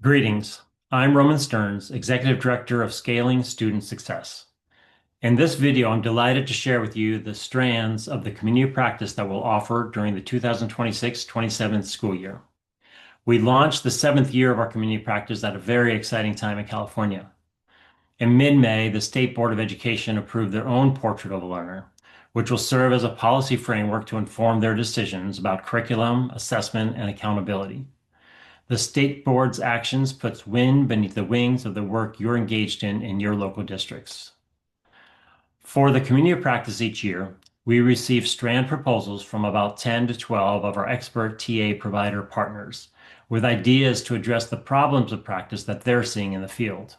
Greetings. I'm Roman Stearns, Executive Director of Scaling Student Success. In this video, I'm delighted to share with you the strands of the community practice that we'll offer during the 2026-27 school year. We launched the 7th year of our community practice at a very exciting time in California. In mid-May, the State Board of Education approved their own Portrait of a Learner, which will serve as a policy framework to inform their decisions about curriculum, assessment, and accountability. The state board's actions puts wind beneath the wings of the work you're engaged in your local districts. For the community of practice each year, we receive strand proposals from about 10 to 12 of our expert TA provider partners with ideas to address the problems of practice that they're seeing in the field.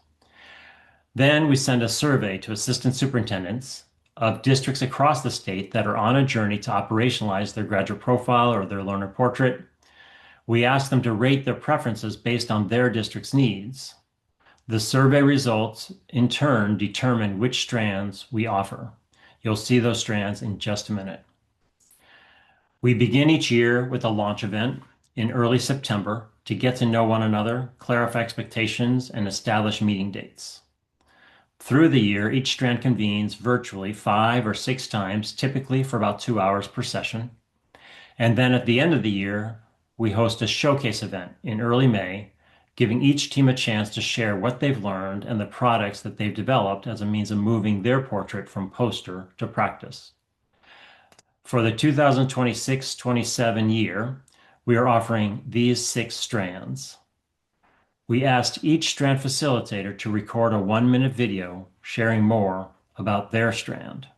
Then we send a survey to assistant superintendents of districts across the state that are on a journey to operationalize their graduate profile or their learner portrait. We ask them to rate their preferences based on their district's needs. The survey results, in turn, determine which strands we offer. You'll see those strands in just a minute. We begin each year with a launch event in early September to get to know one another, clarify expectations, and establish meeting dates. Through the year, each strand convenes virtually 5 or 6 times, typically for about 2 hours per session. And then at the end of the year, we host a showcase event in early May, giving each team a chance to share what they've learned and the products that they've developed as a means of moving their portrait from poster to practice. For the 2026-27 year, we are offering these 6 strands. We asked each strand facilitator to record a 1-minute video sharing more about their strand.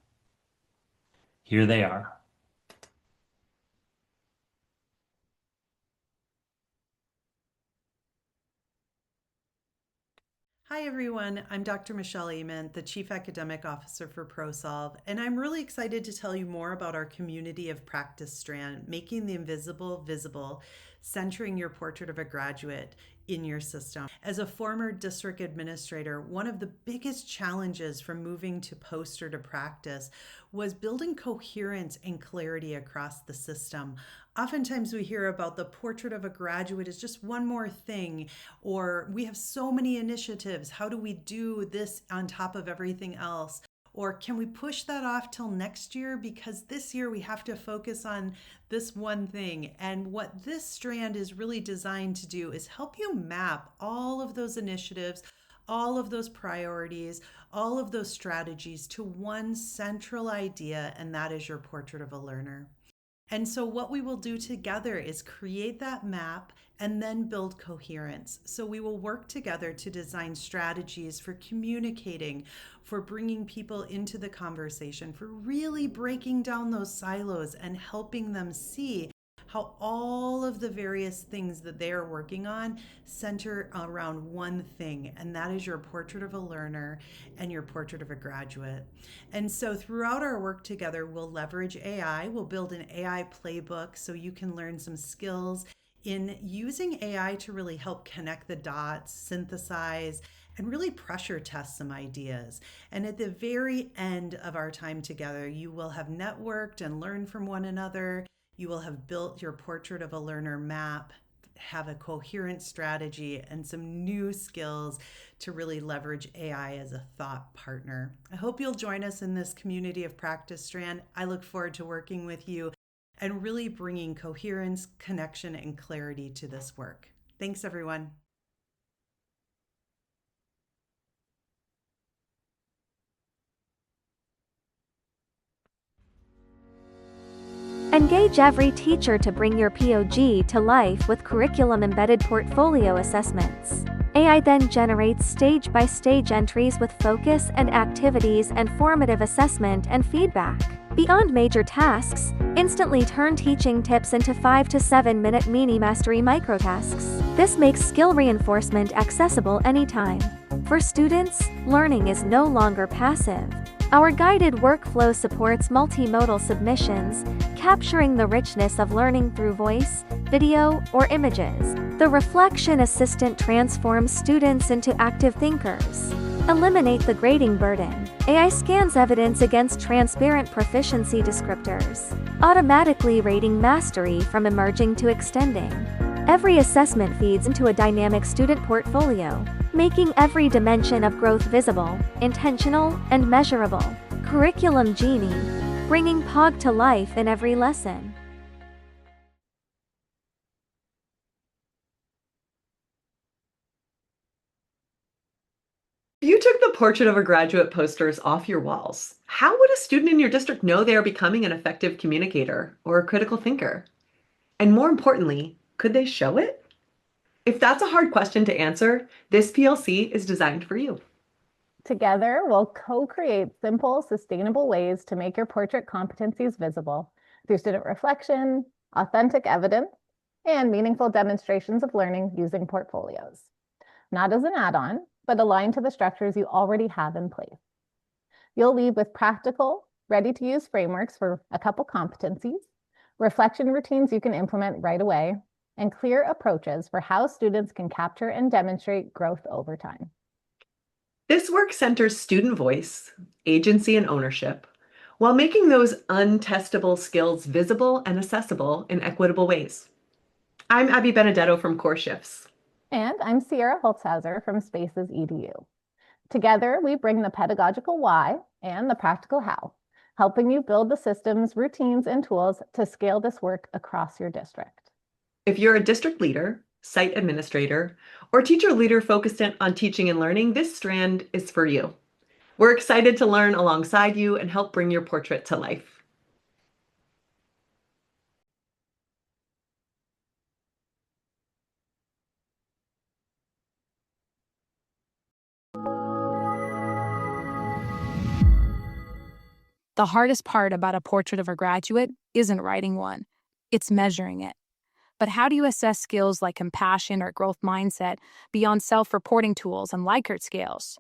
Here they are. Hi everyone, I'm Dr. Michelle Ament, the Chief Academic Officer for ProSolve, and I'm really excited to tell you more about our community of practice strand, making the invisible visible, centering your portrait of a graduate in your system. As a former district administrator, one of the biggest challenges from moving to poster to practice was building coherence and clarity across the system. Oftentimes we hear about the portrait of a graduate is just one more thing, or we have so many initiatives. How do we do this on top of everything else? Or can we push that off till next year because this year we have to focus on this one thing? And what this strand is really designed to do is help you map all of those initiatives, all of those priorities, all of those strategies to one central idea, and that is your portrait of a learner. And so what we will do together is create that map and then build coherence. So we will work together to design strategies for communicating, for bringing people into the conversation, for really breaking down those silos and helping them see how all of the various things that they are working on center around one thing, and that is your portrait of a learner and your portrait of a graduate. And so throughout our work together, we'll leverage AI. We'll build an AI playbook so you can learn some skills in using AI to really help connect the dots, synthesize, and really pressure test some ideas. And at the very end of our time together, you will have networked and learned from one another. You will have built your portrait of a learner map, have a coherent strategy, and some new skills to really leverage AI as a thought partner. I hope you'll join us in this community of practice strand. I look forward to working with you and really bringing coherence, connection, and clarity to this work. Thanks, everyone. Engage every teacher to bring your POG to life with curriculum-embedded portfolio assessments. AI then generates stage-by-stage entries with focus and activities and formative assessment and feedback. Beyond major tasks, instantly turn teaching tips into 5 to 7 minute mini-mastery microtasks. This makes skill reinforcement accessible anytime. For students, learning is no longer passive. Our guided workflow supports multimodal submissions, capturing the richness of learning through voice, video, or images. The Reflection Assistant transforms students into active thinkers. Eliminate the grading burden. AI scans evidence against transparent proficiency descriptors, automatically rating mastery from emerging to extending. Every assessment feeds into a dynamic student portfolio, making every dimension of growth visible, intentional, and measurable. Curriculum Genie, bringing POG to life in every lesson. If you took the portrait of a graduate posters off your walls, how would a student in your district know they are becoming an effective communicator or a critical thinker? And more importantly, could they show it? If that's a hard question to answer, this PLC is designed for you. Together, we'll co-create simple, sustainable ways to make your portrait competencies visible through student reflection, authentic evidence, and meaningful demonstrations of learning using portfolios. Not as an add-on, but aligned to the structures you already have in place. You'll leave with practical, ready-to-use frameworks for a couple competencies, reflection routines you can implement right away, and clear approaches for how students can capture and demonstrate growth over time. This work centers student voice, agency, and ownership, while making those untestable skills visible and accessible in equitable ways. I'm Abby Benedetto from Core Shifts. And I'm Sierra Holzhauser from Spaces EDU. Together, we bring the pedagogical why and the practical how, helping you build the systems, routines, and tools to scale this work across your district. If you're a district leader, site administrator, or teacher leader focused on teaching and learning, this strand is for you. We're excited to learn alongside you and help bring your portrait to life. The hardest part about a portrait of a graduate isn't writing one, it's measuring it. But how do you assess skills like compassion or growth mindset beyond self-reporting tools and Likert scales?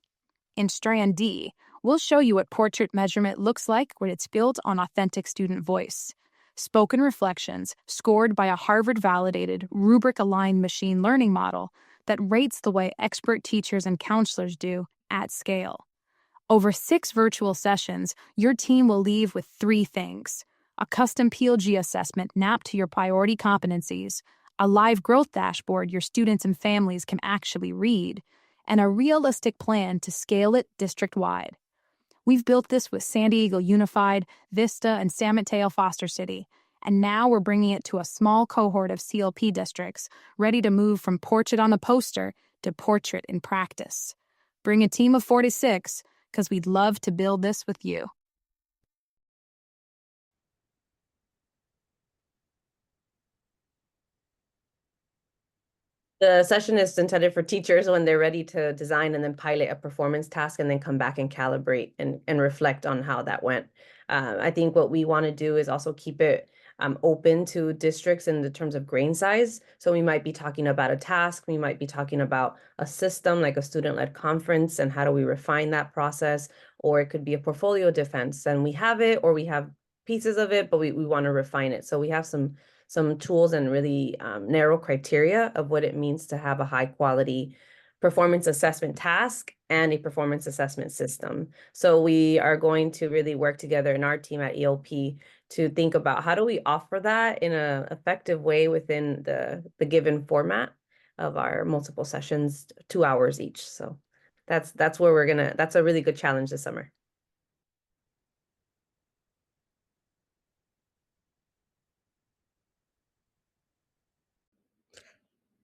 In Strand D, we'll show you what portrait measurement looks like when it's built on authentic student voice. Spoken reflections scored by a Harvard-validated, rubric-aligned machine learning model that rates the way expert teachers and counselors do at scale. Over 6 virtual sessions, your team will leave with 3 things: a custom PLG assessment mapped to your priority competencies, a live growth dashboard your students and families can actually read, and a realistic plan to scale it district-wide. We've built this with San Diego Unified, Vista, and San Mateo Foster City, and now we're bringing it to a small cohort of CLP districts ready to move from portrait on a poster to portrait in practice. Bring a team of 4 to 6, because we'd love to build this with you. The session is intended for teachers when they're ready to design and then pilot a performance task and then come back and calibrate and reflect on how that went. I think what we want to do is also keep it open to districts in the terms of grain size. So we might be talking about a task, we might be talking about a system like a student-led conference and how do we refine that process, or it could be a portfolio defense and we have it or we have pieces of it, but we want to refine it. So we have some tools and really narrow criteria of what it means to have a high quality performance assessment task and a performance assessment system. So we are going to really work together in our team at ELP to think about how do we offer that in an effective way within the given format of our multiple sessions, 2 hours each. So that's where that's a really good challenge this summer.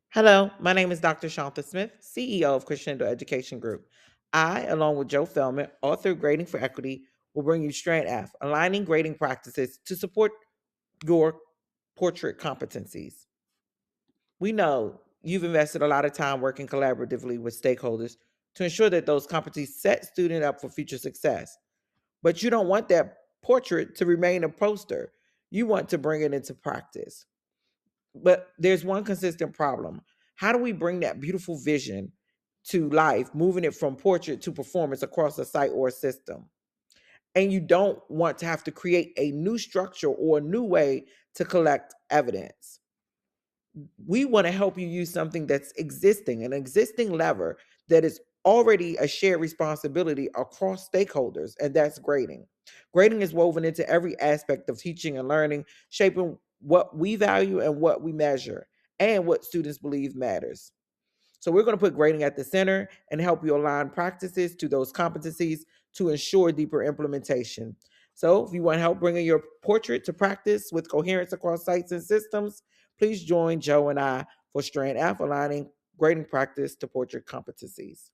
Hello, my name is Dr. Shantha Smith, CEO of Crescendo Education Group. I, along with Joe Feldman, author of Grading for Equity, will bring you Strand F, aligning grading practices to support your portrait competencies. We know you've invested a lot of time working collaboratively with stakeholders to ensure that those competencies set student up for future success. But you don't want that portrait to remain a poster. You want to bring it into practice. But there's one consistent problem. How do we bring that beautiful vision to life, moving it from portrait to performance across a site or a system? And you don't want to have to create a new structure or a new way to collect evidence. We want to help you use something that's existing, an existing lever that is already a shared responsibility across stakeholders, and that's grading. Grading is woven into every aspect of teaching and learning, shaping what we value and what we measure. and what students believe matters. So we're going to put grading at the center and help you align practices to those competencies to ensure deeper implementation. So if you want help bringing your portrait to practice with coherence across sites and systems, please join Joe and I for Strand F, aligning grading practice to portrait competencies.